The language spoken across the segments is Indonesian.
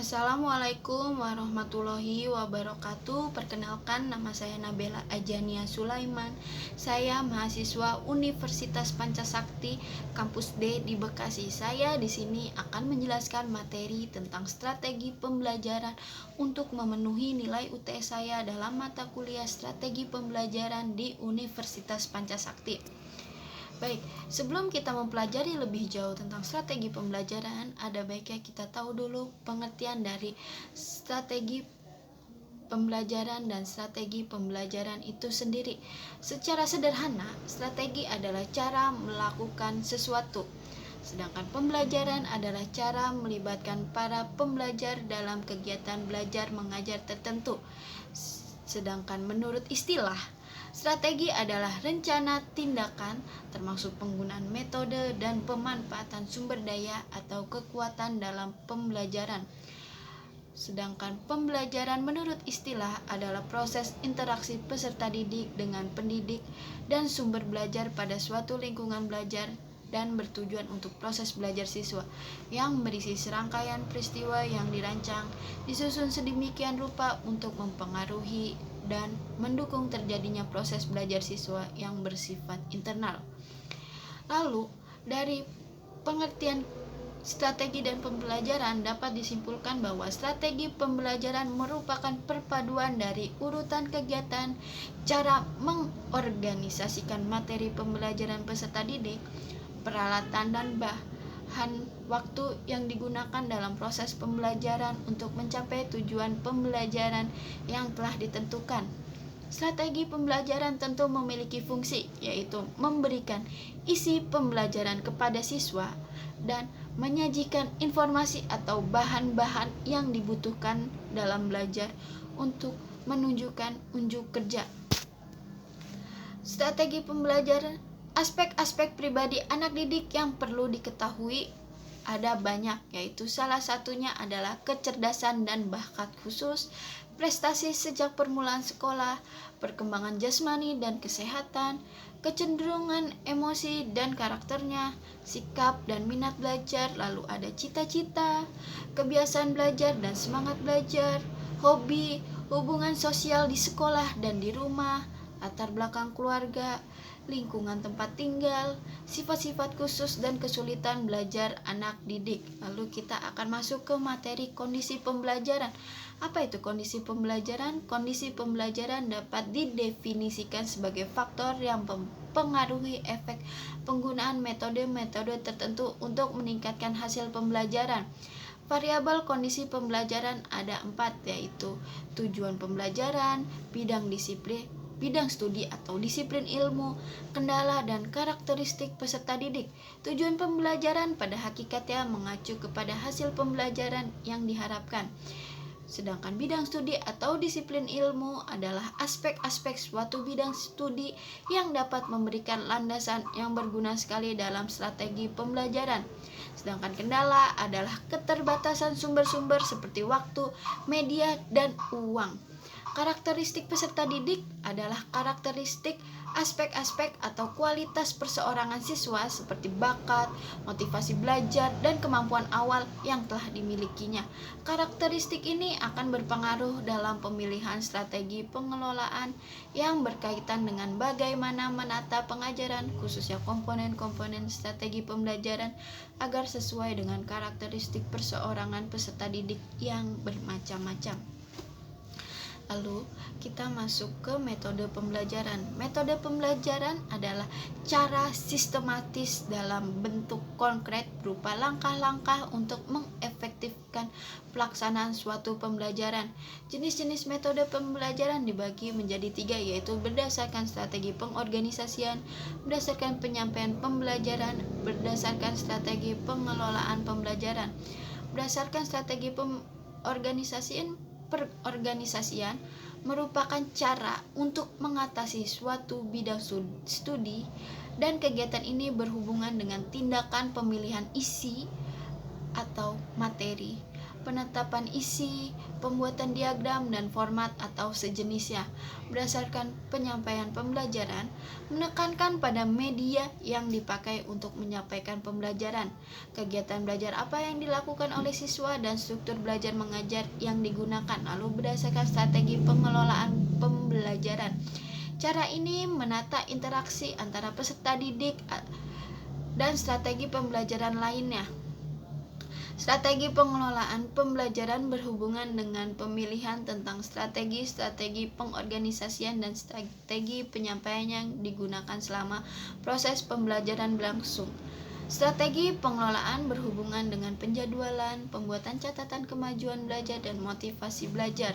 Assalamualaikum warahmatullahi wabarakatuh. Perkenalkan, nama saya Nabela Ajania Sulaiman. Saya mahasiswa Universitas Pancasakti Kampus D di Bekasi. Saya di sini akan menjelaskan materi tentang strategi pembelajaran untuk memenuhi nilai UTS saya dalam mata kuliah Strategi Pembelajaran di Universitas Pancasakti. Baik, sebelum kita mempelajari lebih jauh tentang strategi pembelajaran, ada baiknya kita tahu dulu pengertian dari strategi pembelajaran dan strategi pembelajaran itu sendiri. Secara sederhana, strategi adalah cara melakukan sesuatu, sedangkan pembelajaran adalah cara melibatkan para pembelajar dalam kegiatan belajar mengajar tertentu. Sedangkan menurut istilah, strategi adalah rencana tindakan termasuk penggunaan metode dan pemanfaatan sumber daya atau kekuatan dalam pembelajaran. Sedangkan pembelajaran menurut istilah adalah proses interaksi peserta didik dengan pendidik dan sumber belajar pada suatu lingkungan belajar dan bertujuan untuk proses belajar siswa yang berisi serangkaian peristiwa yang dirancang, disusun sedemikian rupa untuk mempengaruhi dan mendukung terjadinya proses belajar siswa yang bersifat internal. Lalu, dari pengertian strategi dan pembelajaran dapat disimpulkan bahwa strategi pembelajaran merupakan perpaduan dari urutan kegiatan, cara mengorganisasikan materi pembelajaran peserta didik, peralatan dan bahan waktu yang digunakan dalam proses pembelajaran untuk mencapai tujuan pembelajaran yang telah ditentukan. Strategi pembelajaran tentu memiliki fungsi, yaitu memberikan isi pembelajaran kepada siswa dan menyajikan informasi atau bahan-bahan yang dibutuhkan dalam belajar untuk menunjukkan unjuk kerja. Strategi pembelajaran. Aspek-aspek pribadi anak didik yang perlu diketahui ada banyak, yaitu salah satunya adalah kecerdasan dan bakat khusus, prestasi sejak permulaan sekolah, perkembangan jasmani dan kesehatan, kecenderungan emosi dan karakternya, sikap dan minat belajar, lalu ada cita-cita, kebiasaan belajar dan semangat belajar, hobi, hubungan sosial di sekolah dan di rumah, latar belakang keluarga, lingkungan tempat tinggal, sifat-sifat khusus dan kesulitan belajar anak didik. Lalu kita akan masuk ke materi kondisi pembelajaran. Apa itu kondisi pembelajaran? Kondisi pembelajaran dapat didefinisikan sebagai faktor yang mempengaruhi efek penggunaan metode-metode tertentu untuk meningkatkan hasil pembelajaran. Variabel kondisi pembelajaran ada 4, yaitu tujuan pembelajaran, bidang studi atau disiplin ilmu, kendala dan karakteristik peserta didik. Tujuan pembelajaran pada hakikatnya mengacu kepada hasil pembelajaran yang diharapkan. Sedangkan bidang studi atau disiplin ilmu adalah aspek-aspek suatu bidang studi yang dapat memberikan landasan yang berguna sekali dalam strategi pembelajaran. Sedangkan kendala adalah keterbatasan sumber-sumber seperti waktu, media, dan uang. Karakteristik peserta didik adalah karakteristik aspek-aspek atau kualitas perseorangan siswa seperti bakat, motivasi belajar, dan kemampuan awal yang telah dimilikinya. Karakteristik ini akan berpengaruh dalam pemilihan strategi pengelolaan yang berkaitan dengan bagaimana menata pengajaran, khususnya komponen-komponen strategi pembelajaran agar sesuai dengan karakteristik perseorangan peserta didik yang bermacam-macam. Lalu kita masuk ke metode pembelajaran. Metode pembelajaran adalah cara sistematis dalam bentuk konkret berupa langkah-langkah untuk mengefektifkan pelaksanaan suatu pembelajaran. Jenis-jenis metode pembelajaran dibagi menjadi 3, yaitu berdasarkan strategi pengorganisasian, berdasarkan penyampaian pembelajaran, berdasarkan strategi pengelolaan pembelajaran. Berdasarkan strategi perorganisasian merupakan cara untuk mengatasi suatu bidang studi dan kegiatan ini berhubungan dengan tindakan pemilihan isi atau materi, penetapan isi, pembuatan diagram dan format atau sejenisnya. Berdasarkan penyampaian pembelajaran, menekankan pada media yang dipakai untuk menyampaikan pembelajaran, kegiatan belajar apa yang dilakukan oleh siswa, dan struktur belajar mengajar yang digunakan. Lalu berdasarkan strategi pengelolaan pembelajaran. Cara ini menata interaksi antara peserta didik dan strategi pembelajaran lainnya. Strategi pengelolaan pembelajaran berhubungan dengan pemilihan tentang strategi pengorganisasian dan strategi penyampaian yang digunakan selama proses pembelajaran berlangsung. Strategi pengelolaan berhubungan dengan penjadwalan, pembuatan catatan kemajuan belajar, dan motivasi belajar.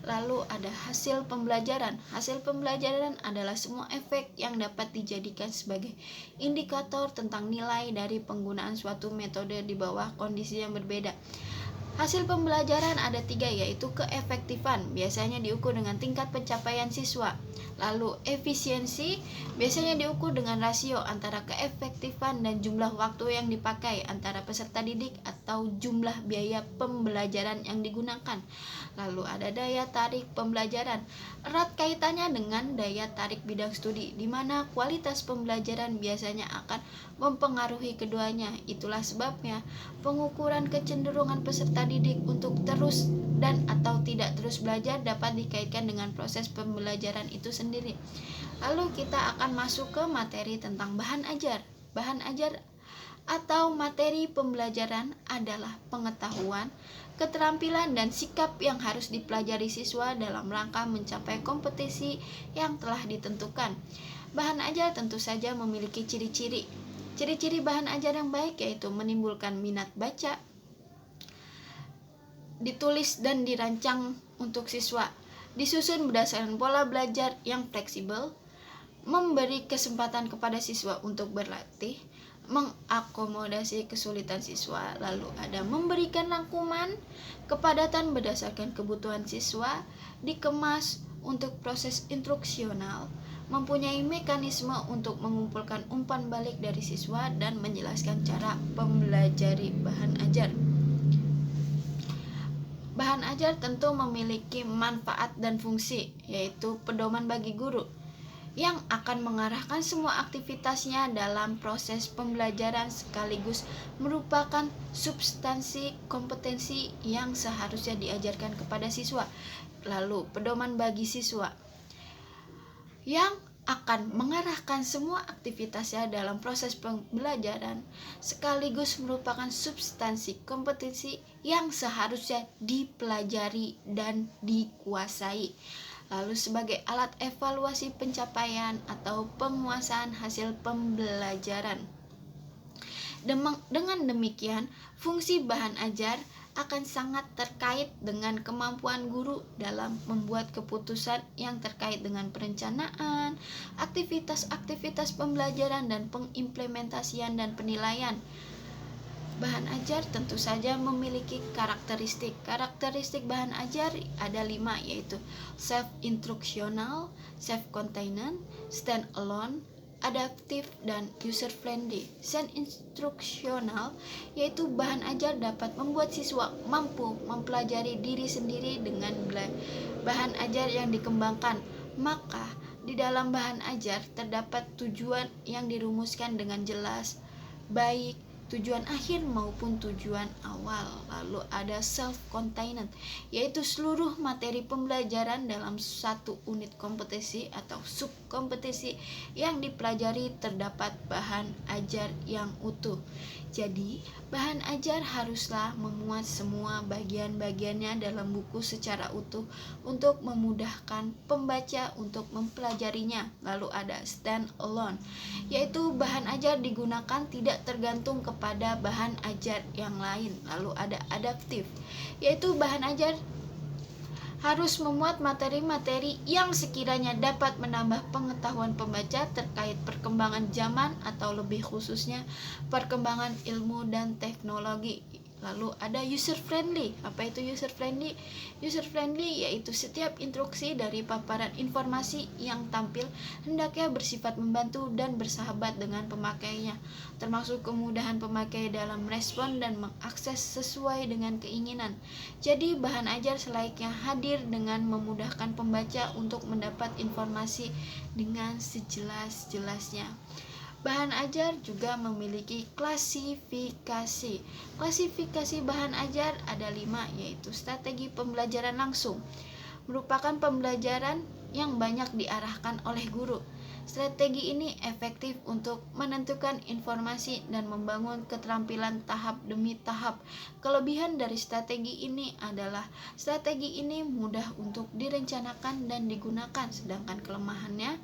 Lalu ada hasil pembelajaran. Hasil pembelajaran adalah semua efek yang dapat dijadikan sebagai indikator tentang nilai dari penggunaan suatu metode di bawah kondisi yang berbeda. Hasil pembelajaran ada 3, yaitu keefektifan, biasanya diukur dengan tingkat pencapaian siswa. Lalu efisiensi, biasanya diukur dengan rasio antara keefektifan dan jumlah waktu yang dipakai antara peserta didik atau jumlah biaya pembelajaran yang digunakan. Lalu ada daya tarik pembelajaran, erat kaitannya dengan daya tarik bidang studi, di mana kualitas pembelajaran biasanya akan mempengaruhi keduanya. Itulah sebabnya pengukuran kecenderungan peserta didik untuk terus dan atau tidak terus belajar dapat dikaitkan dengan proses pembelajaran itu sendiri. Lalu kita akan masuk ke materi tentang bahan ajar. Bahan ajar atau materi pembelajaran adalah pengetahuan, keterampilan, dan sikap yang harus dipelajari siswa dalam rangka mencapai kompetisi yang telah ditentukan. Bahan ajar tentu saja memiliki ciri-ciri. Ciri-ciri bahan ajar yang baik yaitu menimbulkan minat baca, ditulis dan dirancang untuk siswa, disusun berdasarkan pola belajar yang fleksibel, memberi kesempatan kepada siswa untuk berlatih, mengakomodasi kesulitan siswa. Lalu ada memberikan rangkuman, kepadatan berdasarkan kebutuhan siswa, dikemas untuk proses instruksional, mempunyai mekanisme untuk mengumpulkan umpan balik dari siswa, dan menjelaskan cara mempelajari bahan ajar. Bahan ajar tentu memiliki manfaat dan fungsi, yaitu pedoman bagi guru yang akan mengarahkan semua aktivitasnya dalam proses pembelajaran sekaligus merupakan substansi kompetensi yang seharusnya diajarkan kepada siswa. Lalu pedoman bagi siswa yang akan mengarahkan semua aktivitasnya dalam proses pembelajaran sekaligus merupakan substansi kompetensi yang seharusnya dipelajari dan dikuasai. Lalu sebagai alat evaluasi pencapaian atau penguasaan hasil pembelajaran. Dengan demikian, fungsi bahan ajar akan sangat terkait dengan kemampuan guru dalam membuat keputusan yang terkait dengan perencanaan, aktivitas-aktivitas pembelajaran, dan pengimplementasian dan penilaian. Bahan ajar tentu saja memiliki karakteristik. Karakteristik bahan ajar ada 5, yaitu self-instructional, self-contained, stand-alone, adaptif, dan user-friendly. Self-instructional yaitu bahan ajar dapat membuat siswa mampu mempelajari diri sendiri dengan bahan ajar yang dikembangkan. Maka di dalam bahan ajar terdapat tujuan yang dirumuskan dengan jelas, baik tujuan akhir maupun tujuan awal. Lalu ada self-contained, yaitu seluruh materi pembelajaran dalam satu unit kompetensi atau subkompetensi yang dipelajari terdapat bahan ajar yang utuh. Jadi, bahan ajar haruslah memuat semua bagian-bagiannya dalam buku secara utuh untuk memudahkan pembaca untuk mempelajarinya. Lalu ada stand alone, yaitu bahan ajar digunakan tidak tergantung kepada bahan ajar yang lain. Lalu ada adaptif, yaitu bahan ajar harus memuat materi-materi yang sekiranya dapat menambah pengetahuan pembaca terkait perkembangan zaman atau lebih khususnya perkembangan ilmu dan teknologi. Lalu ada user friendly. Apa itu user friendly? User friendly yaitu setiap instruksi dari paparan informasi yang tampil hendaknya bersifat membantu dan bersahabat dengan pemakainya, termasuk kemudahan pemakai dalam merespon dan mengakses sesuai dengan keinginan. Jadi bahan ajar selayaknya hadir dengan memudahkan pembaca untuk mendapat informasi dengan sejelas-jelasnya. Bahan ajar juga memiliki klasifikasi. Klasifikasi bahan ajar ada 5, yaitu strategi pembelajaran langsung, merupakan pembelajaran yang banyak diarahkan oleh guru. Strategi ini efektif untuk menentukan informasi dan membangun keterampilan tahap demi tahap. Kelebihan dari strategi ini adalah strategi ini mudah untuk direncanakan dan digunakan, sedangkan kelemahannya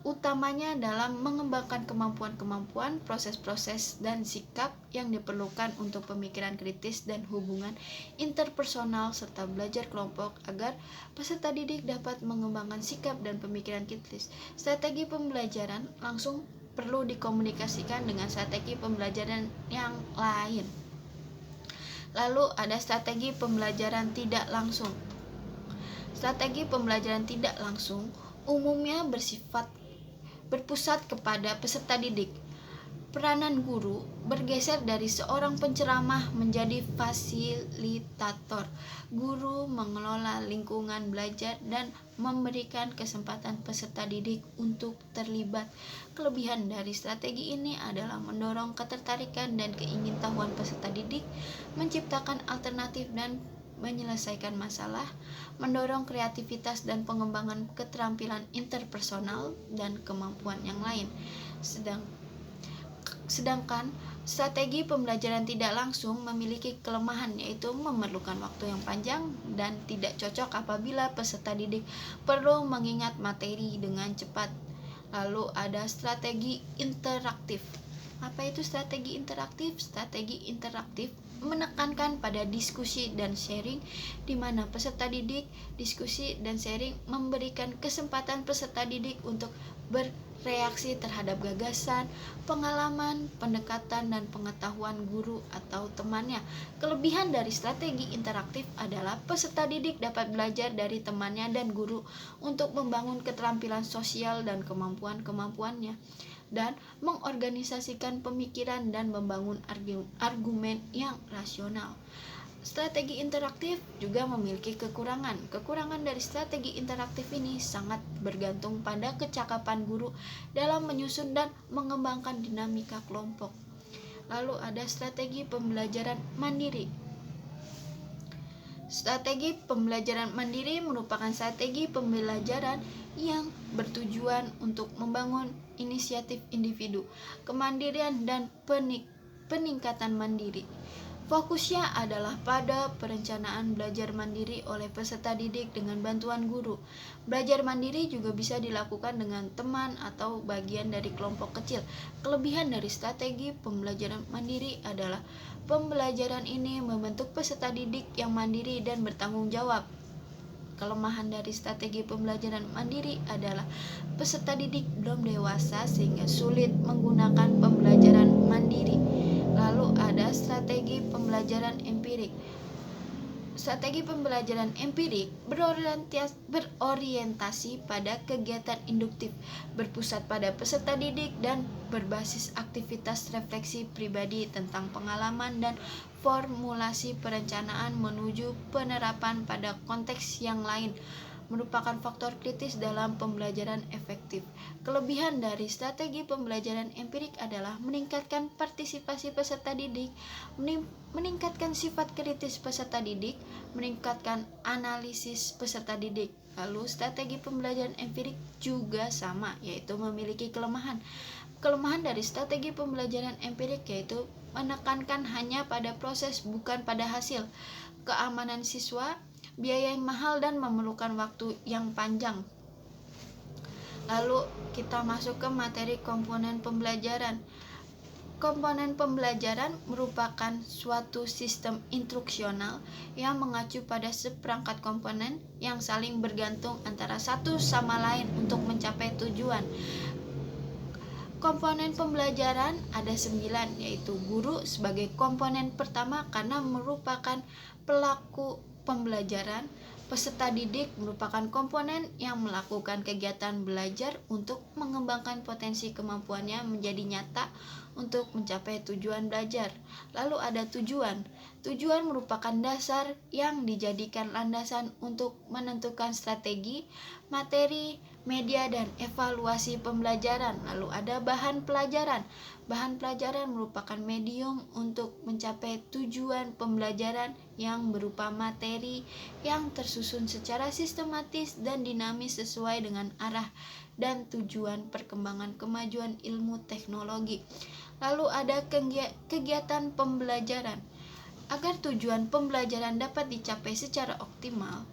utamanya dalam mengembangkan kemampuan-kemampuan, proses-proses, dan sikap yang diperlukan untuk pemikiran kritis dan hubungan interpersonal serta belajar kelompok agar peserta didik dapat mengembangkan sikap dan pemikiran kritis. Strategi pembelajaran langsung perlu dikomunikasikan dengan strategi pembelajaran yang lain. Lalu ada strategi pembelajaran tidak langsung. Strategi pembelajaran tidak langsung umumnya berpusat kepada peserta didik. Peranan guru bergeser dari seorang penceramah menjadi fasilitator. Guru mengelola lingkungan belajar dan memberikan kesempatan peserta didik untuk terlibat. Kelebihan dari strategi ini adalah mendorong ketertarikan dan keingintahuan peserta didik, menciptakan alternatif dan menyelesaikan masalah, mendorong kreativitas dan pengembangan keterampilan interpersonal dan kemampuan yang lain. Sedangkan strategi pembelajaran tidak langsung memiliki kelemahan, yaitu memerlukan waktu yang panjang dan tidak cocok apabila peserta didik perlu mengingat materi dengan cepat. Lalu ada strategi interaktif. Apa itu strategi interaktif? Strategi interaktif menekankan pada diskusi dan sharing, di mana peserta didik, diskusi dan sharing memberikan kesempatan peserta didik untuk bereaksi terhadap gagasan, pengalaman, pendekatan, dan pengetahuan guru atau temannya. Kelebihan dari strategi interaktif adalah peserta didik dapat belajar dari temannya dan guru untuk membangun keterampilan sosial dan kemampuan-kemampuannya, dan mengorganisasikan pemikiran dan membangun argumen yang rasional. Strategi interaktif juga memiliki kekurangan. Kekurangan dari strategi interaktif ini sangat bergantung pada kecakapan guru dalam menyusun dan mengembangkan dinamika kelompok. Lalu ada strategi pembelajaran mandiri. Strategi pembelajaran mandiri merupakan strategi pembelajaran yang bertujuan untuk membangun inisiatif individu, kemandirian, dan peningkatan mandiri. Fokusnya adalah pada perencanaan belajar mandiri oleh peserta didik dengan bantuan guru. Belajar mandiri juga bisa dilakukan dengan teman atau bagian dari kelompok kecil. Kelebihan dari strategi pembelajaran mandiri adalah pembelajaran ini membentuk peserta didik yang mandiri dan bertanggung jawab. Kelemahan dari strategi pembelajaran mandiri adalah peserta didik belum dewasa sehingga sulit menggunakan pembelajaran mandiri. Lalu ada strategi pembelajaran empirik. Strategi pembelajaran empirik berorientasi pada kegiatan induktif, berpusat pada peserta didik dan berbasis aktivitas refleksi pribadi tentang pengalaman dan formulasi perencanaan menuju penerapan pada konteks yang lain, merupakan faktor kritis dalam pembelajaran efektif. Kelebihan dari strategi pembelajaran empirik adalah meningkatkan partisipasi peserta didik, meningkatkan sifat kritis peserta didik, meningkatkan analisis peserta didik. Lalu strategi pembelajaran empirik juga sama, yaitu memiliki kelemahan. Kelemahan dari strategi pembelajaran empirik yaitu menekankan hanya pada proses bukan pada hasil, keamanan siswa, biaya yang mahal, dan memerlukan waktu yang panjang. Lalu kita masuk ke materi komponen pembelajaran. Komponen pembelajaran merupakan suatu sistem instruksional yang mengacu pada seperangkat komponen yang saling bergantung antara satu sama lain untuk mencapai tujuan. Komponen pembelajaran ada 9, yaitu guru sebagai komponen pertama karena merupakan pelaku pembelajaran. Peserta didik merupakan komponen yang melakukan kegiatan belajar untuk mengembangkan potensi kemampuannya menjadi nyata untuk mencapai tujuan belajar. Lalu ada tujuan. Tujuan merupakan dasar yang dijadikan landasan untuk menentukan strategi, materi, media, dan evaluasi pembelajaran. Lalu ada bahan pelajaran. Bahan pelajaran merupakan medium untuk mencapai tujuan pembelajaran yang berupa materi yang tersusun secara sistematis dan dinamis sesuai dengan arah dan tujuan perkembangan kemajuan ilmu teknologi. Lalu ada kegiatan pembelajaran. Agar tujuan pembelajaran dapat dicapai secara optimal,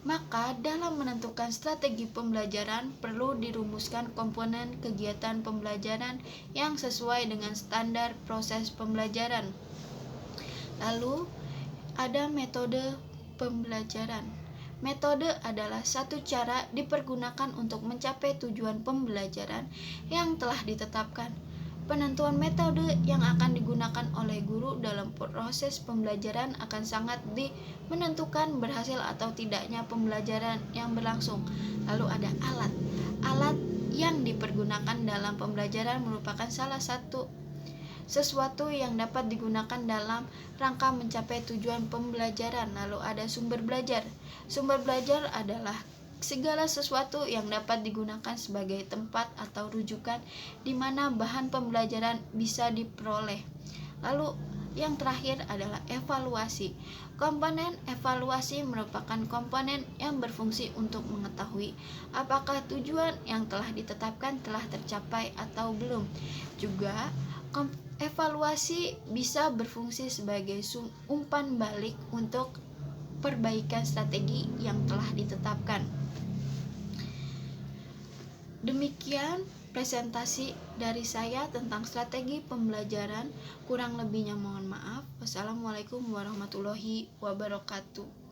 maka dalam menentukan strategi pembelajaran perlu dirumuskan komponen kegiatan pembelajaran yang sesuai dengan standar proses pembelajaran. Lalu ada metode pembelajaran. Metode adalah satu cara dipergunakan untuk mencapai tujuan pembelajaran yang telah ditetapkan. Penentuan metode yang akan digunakan oleh guru dalam proses pembelajaran akan sangat menentukan berhasil atau tidaknya pembelajaran yang berlangsung. Lalu ada alat. Alat yang dipergunakan dalam pembelajaran merupakan salah satu sesuatu yang dapat digunakan dalam rangka mencapai tujuan pembelajaran. Lalu ada sumber belajar. Sumber belajar adalah segala sesuatu yang dapat digunakan sebagai tempat atau rujukan di mana bahan pembelajaran bisa diperoleh. Lalu yang terakhir adalah evaluasi. Komponen evaluasi merupakan komponen yang berfungsi untuk mengetahui apakah tujuan yang telah ditetapkan telah tercapai atau belum. Juga evaluasi bisa berfungsi sebagai umpan balik untuk perbaikan strategi yang telah ditetapkan. Demikian presentasi dari saya tentang strategi pembelajaran. Kurang lebihnya mohon maaf. Wassalamualaikum warahmatullahi wabarakatuh.